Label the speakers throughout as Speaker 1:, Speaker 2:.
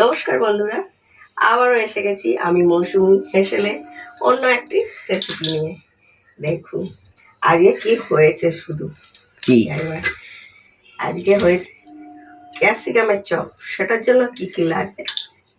Speaker 1: নমস্কার বন্ধুরা, আবারও এসে গেছি আমি মৌসুমি হেসেলে অন্য একটি রেসিপি নিয়ে। দেখুন আজকে কি হয়েছে, শুধু
Speaker 2: কি
Speaker 1: আজকে হয়েছে ক্যাপসিকামের চপ। সেটার জন্য কি কি লাগবে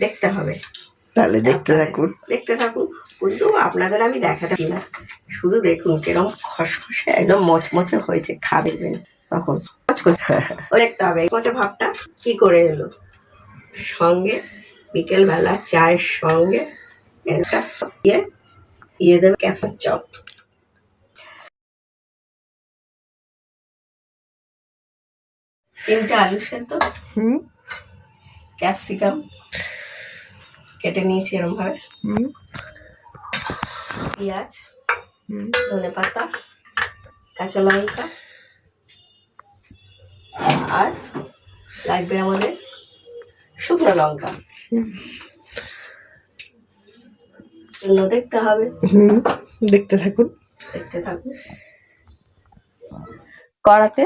Speaker 1: দেখতে হবে,
Speaker 2: তাহলে দেখতে থাকুন।
Speaker 1: কিন্তু আপনাদের আমি দেখাতে না, শুধু দেখুন কিরকম খসখসে একদম মচমচে হয়েছে, খাবেন তখন দেখতে হবে মচে ভাবটা কি করে এলো। সঙ্গে বিকেলবেলা চায়ের সঙ্গে একটা দিয়ে দেবে ক্যাপসিকাম চপ। তিনটে আলু সেদ্ধ, ক্যাপসিকাম কেটে নিয়েছি এরকম ভাবে, পেঁয়াজ, ধনে পাতা, কাঁচা লঙ্কা, আর লাগবে আমাদের শুকনো লঙ্কা। দেখতে হবে,
Speaker 2: দেখতে থাকুন।
Speaker 1: কড়াতে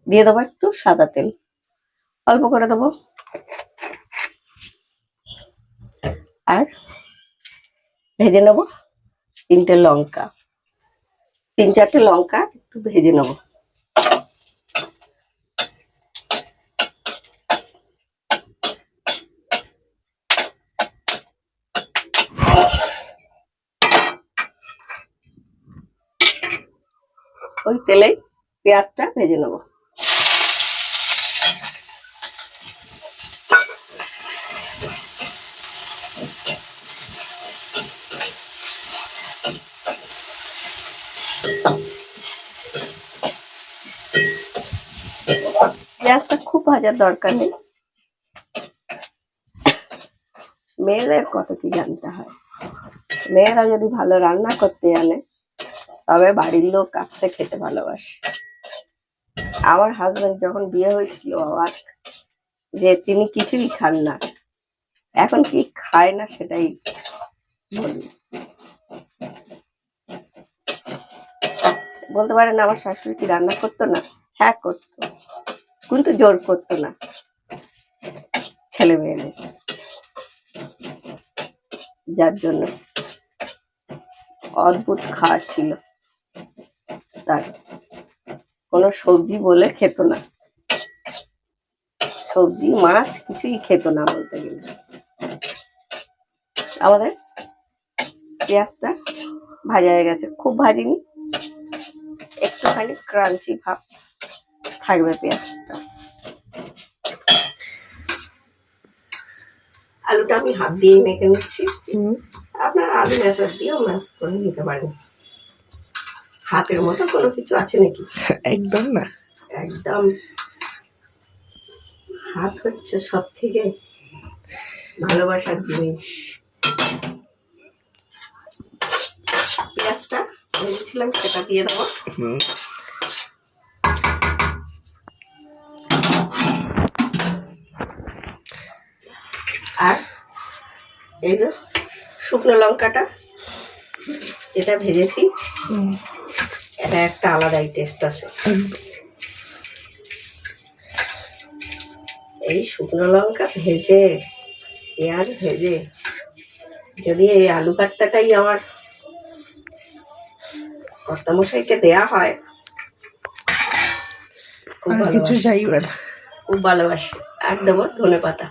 Speaker 1: দিয়ে দেবো একটু সাদা তেল, অল্প করে দেবো, আর ভেজে নেবো তিন চারটে লঙ্কা একটু ভেজে নেবো। ওই তেলেই পেঁয়াজটা ভেজে নেব। পেঁয়াজটা খুব ভাজার দরকার নেই, মেয়েদের কত কি জানতে হয়। মেয়েরা যদি ভালো রান্না করতে জানে তবে বাড়ির লোক কাছে খেতে ভালোবাসে। আমার হাজবেন্ড যখন বিয়ে হয়েছিল আবার যে তিনি কিছুই খান না, এখন কি খায় না সেটাই বলি। বলতে পারেন আমার শাশুড়ি কি রান্না করতো না? হ্যাঁ করতো, কিন্তু জোর করতো না ছেলে মেয়েদের, যার জন্য অদ্ভুত খাওয়ার ছিল। তার কোনো সবজি বলে খেত না, সবজি মাছ কিছুই খেত না বলতে গেলে। আমাদের পেঁয়াজটা ভাজা হয়ে গেছে, খুব ভাজিনি, একটুখানি ক্রাঞ্চি ভাব থাকবে পেঁয়াজটা। আলুটা আমি হাত দিয়ে মেখে নিচ্ছি, আপনারা আলু ম্যাশার দিয়েও ম্যাশ করে নিতে পারেন। হাতের মতো কোনো কিছু আছে নাকি?
Speaker 2: একদম না,
Speaker 1: একদম। হাত হচ্ছে সব থেকে ভালোবাসার জিনিস। পেঁয়াজটা ভেজেছিলাম সেটা দিয়ে দেবো, আর এই যে শুকনো লঙ্কাটা যেটা ভেজেছি, এটা একটা আলাদাই টেস্ট আসে। এই শুকনো লঙ্কা ভেজে, পেঁয়াজ ভেজে, যদি এই আলু ভর্তাটাই আমার কর্তামশাইকে দেয়া হয়,
Speaker 2: কিছু চাইবে না,
Speaker 1: খুব ভালোবাসে। আর দেবো ধনে পাতা,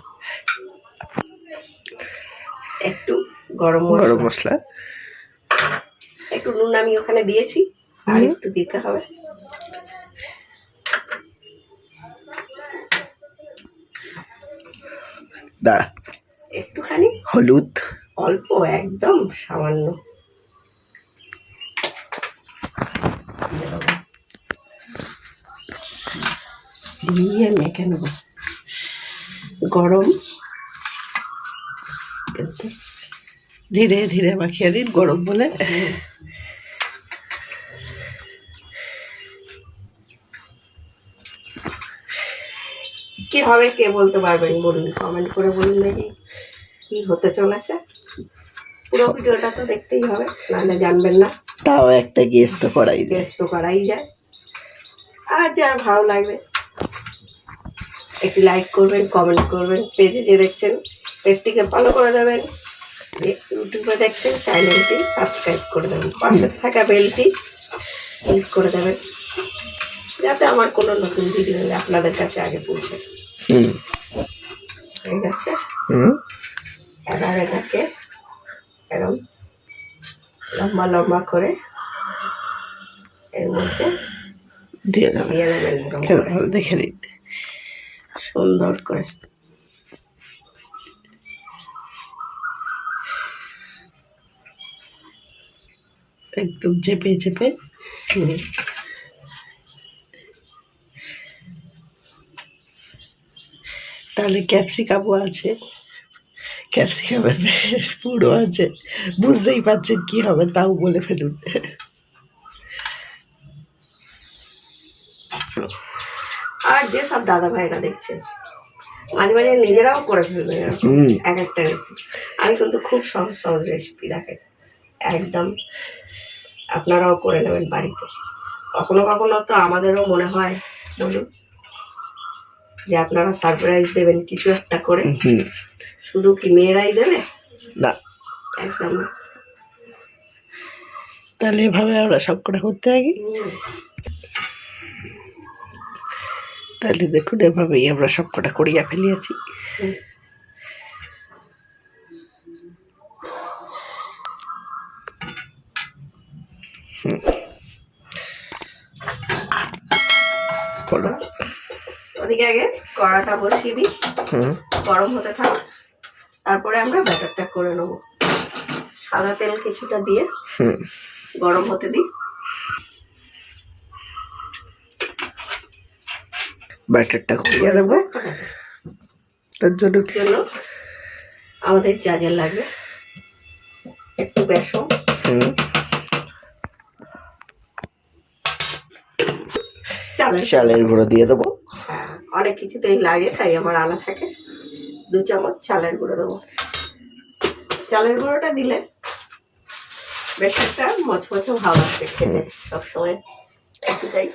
Speaker 1: একটু গরম মশলা, একটু নুন আমি ওখানে দিয়েছি, আর একটু দিতে হবে। একটুখানি
Speaker 2: হলুদ,
Speaker 1: অল্প, একদম সামান্য দিয়ে মেখে নেব। গরম,
Speaker 2: ধীরে ধীরে মাখিয়ে দিন, গরম বলে।
Speaker 1: কি হবে কে বলতে পারবেন বলুন, কমেন্ট করে বলুন দেখি কি হতে চলেছে। পুরো ভিডিওটা তো দেখতেই হবে, নাহলে জানবেন না।
Speaker 2: তাও একটা গেস তো করাই
Speaker 1: যায়। আর যার ভালো লাগবে একটু লাইক করবেন, কমেন্ট করবেন। পেজে যে দেখছেন পেজটিকে ফলো করে দেবেন, যে ইউটিউবে দেখছেন চ্যানেলটি সাবস্ক্রাইব করে দেবেন, পাশে থাকা বেলটি ক্লিক করে দেবেন যাতে আমার কোনো নতুন ভিডিও আপনাদের কাছে আগে পৌঁছে। হয়ে গেছে। এবার এটাকে এরকম লম্বা লম্বা করে এর মধ্যে
Speaker 2: দিয়ে দেবেন,
Speaker 1: দিয়ে দেবেন এরকম করে,
Speaker 2: দেখে দিন
Speaker 1: সুন্দর করে।
Speaker 2: একদম চেপে চেপে। তাহলে ক্যাপসিকামও আছে, ক্যাপসিকামের পুরো আছে, বুঝতেই পারছেন কি হবে, তাও বলে ফেলুন।
Speaker 1: আর যেসব দাদা ভাইরা দেখছেন মাঝে মাঝে নিজেরাও করে ফেলবে এরকম এক একটা রেসিপি। আমি কিন্তু খুব সহজ সহজ রেসিপি দেখাই, একদম আপনারাও করে নেবেন বাড়িতে। কখনো কখনো তো আমাদেরও মনে হয় বলুন যে আপনারা সারপ্রাইজ দেবেন কিছু একটা করে, শুধু কি মেয়েরাই দেবে
Speaker 2: না,
Speaker 1: একদম না।
Speaker 2: তাহলে এভাবে আমরা সব করে করতে থাকি। তাহলে দেখুন এভাবেই আমরা সব কটা করিয়া ফেলিয়েছি। বলো।
Speaker 1: ওদিকে আগে কড়াটা বসিয়ে দিই, গরম হতে থাক, তারপরে আমরা ব্যাটারটা করে নেবো। সাদা তেল কিছুটা দিয়ে গরম হতে দিই।
Speaker 2: ব্যাটারটা করিয়ে নেবো। তার জন্য
Speaker 1: আমাদের যা যা লাগবে, একটু বেসন,
Speaker 2: চালের গুঁড়ো দিয়ে দেবো।
Speaker 1: অনেক কিছুতেই লাগে তাই আমার আনা থাকে। 2 চামচ চালের গুঁড়ো দেবো। চালের গুঁড়োটা দিলে বেশ একটা মচমচে ভাব আসবে খেতে, সবসময় একটুটাই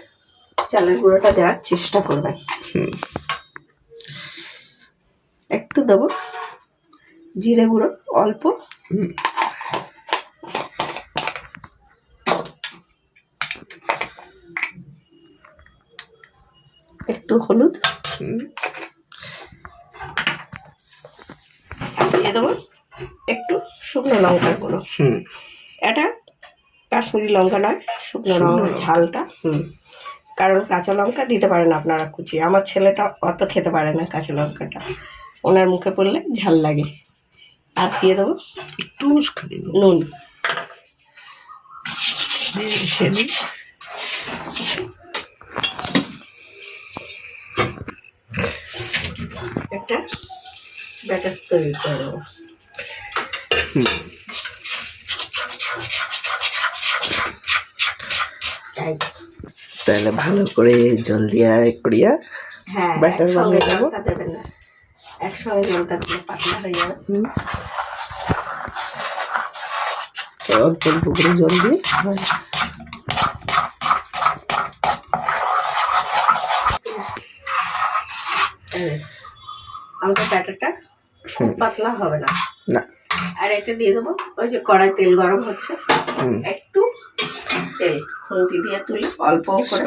Speaker 1: চালের গুঁড়োটা দেওয়ার চেষ্টা করবেন। একটু দেবো জিরে গুঁড়ো অল্প, একটু হলুদ দিয়ে দেবো, একটু শুকনো লঙ্কার গুঁড়ো। এটা কাশ্মীরি লঙ্কা নয়, শুকনো লঙ্কা ঝালটা। কারণ কাঁচা লঙ্কা দিতে পারেন আপনারা কুচি। আমার ছেলেটা অত খেতে পারে না কাঁচা লঙ্কাটা, ওনার মুখে পড়লে ঝাল লাগে। আর দিয়ে দেবো
Speaker 2: একটু
Speaker 1: নুন। একটা ব্যাটার তৈরি করে দেবো।
Speaker 2: তাহলে ভালো করে জল দিয়া করিয়া ব্যাটার বানিয়ে দেবো।
Speaker 1: দেবেন না, একসঙ্গে জলটা দিলে পাতলা হয়ে যাবে।
Speaker 2: অল্প অল্প করে জল দিয়ে
Speaker 1: আমাদের ব্যাটারটা খুব পাতলা হবে না।
Speaker 2: না,
Speaker 1: আর এতে দিয়ে দেবো ওই যে কড়াই তেল গরম হচ্ছে, একটু তেল খুন্তি দিয়ে তুলে অল্প করে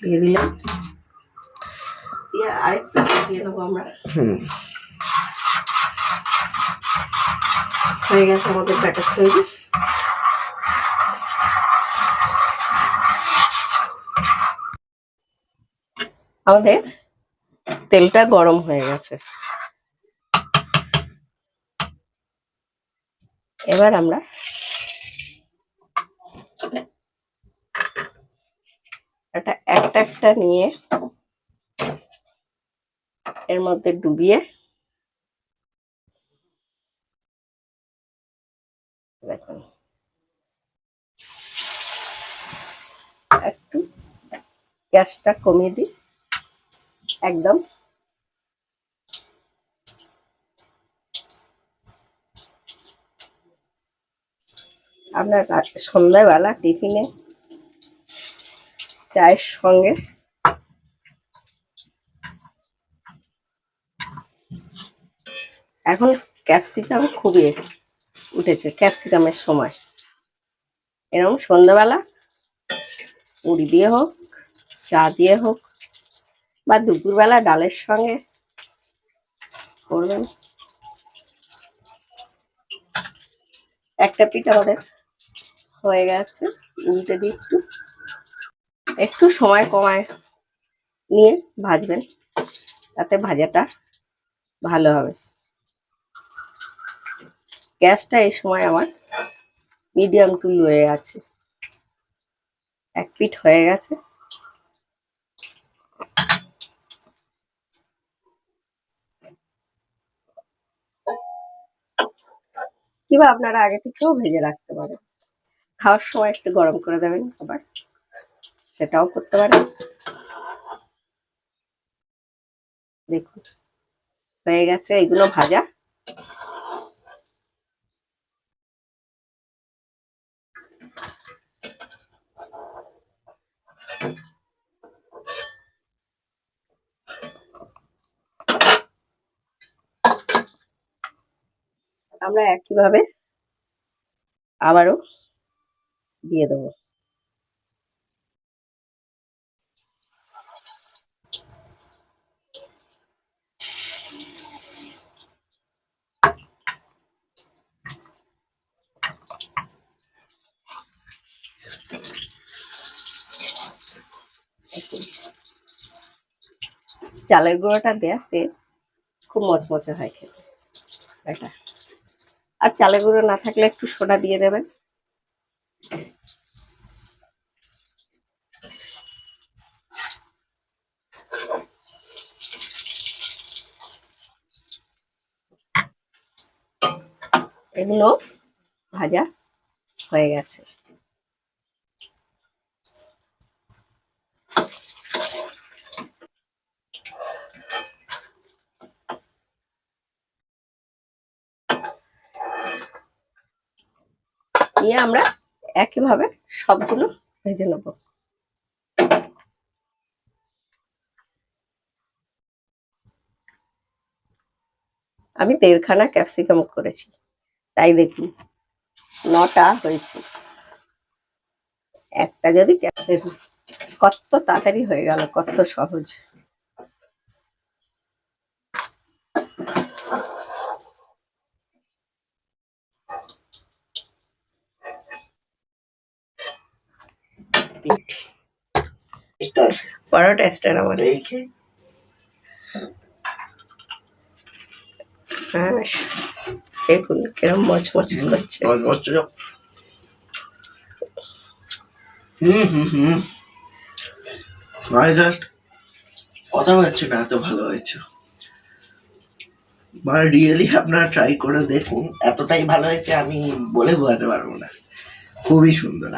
Speaker 1: দিয়ে দিলাম, দিয়ে আরেকটু দিয়ে দেবো আমরা। হয়ে গেছে আমাদের ব্যাটার তৈরি। আমাদের তেলটা গরম হয়ে গেছে, এবার আমরা একটা একটা নিয়ে এর মধ্যে ডুবিয়ে দেখুন, একটু গ্যাসটা কমিয়ে দিই একদম। আপনার সন্ধ্যাবেলা টিফিনে চায়ের সঙ্গে এখন ক্যাপসিকাম খুবই উঠেছে, ক্যাপসিকামের সময়। এরকম সন্ধ্যাবেলা মুড়ি দিয়ে হোক, চা দিয়ে হোক, বা দুপুরবেলা ডালের সঙ্গে করবেন। একটা পিঠ আমাদের হয়ে গেছে, উল্টে দিয়ে একটু সময় কমায় নিয়ে ভাজবেন, তাতে ভাজাটা ভালো হবে। গ্যাসটা এই সময় আমার মিডিয়াম টু লোয়ে আছে। এক পিঠ হয়ে গেছে। কিংবা আপনারা আগে থেকেও ভেজে রাখতে পারেন, খাওয়ার সময় একটু গরম করে দেবেন, আবার সেটাও করতে পারেন। দেখুন হয়ে গেছে এগুলো ভাজা। আমরা একইভাবে আবারও দিয়ে দেবো। চালের গুঁড়োটা দেওয়াতে খুব মচমচে হয় খেতে এটা। আর চালের গুঁড়ো না থাকলে একটু সোডা দিয়ে দেবেন। এগুলো ভাজা হয়ে গেছে। নিয়ে আমরা একইভাবে সবগুলো ভেজে নেব। আমি 1.5 খানা ক্যাপসিকাম করেছি, তাই দেখুন 9টা হয়েছে। একটা যদি ক্যাপসিকাম, কত তাড়াতাড়ি হয়ে গেল, কত সহজ। পরোটা স্টার আমার। হ্যাঁ দেখুন কিরম মচমচ করছে।
Speaker 2: জাস্ট কথা হচ্ছে না, এত ভালো হয়েছে। মানে রিয়েলি আপনারা ট্রাই করে দেখুন, এতটাই ভালো হয়েছে আমি বলে বোঝাতে পারবো না। খুবই সুন্দর।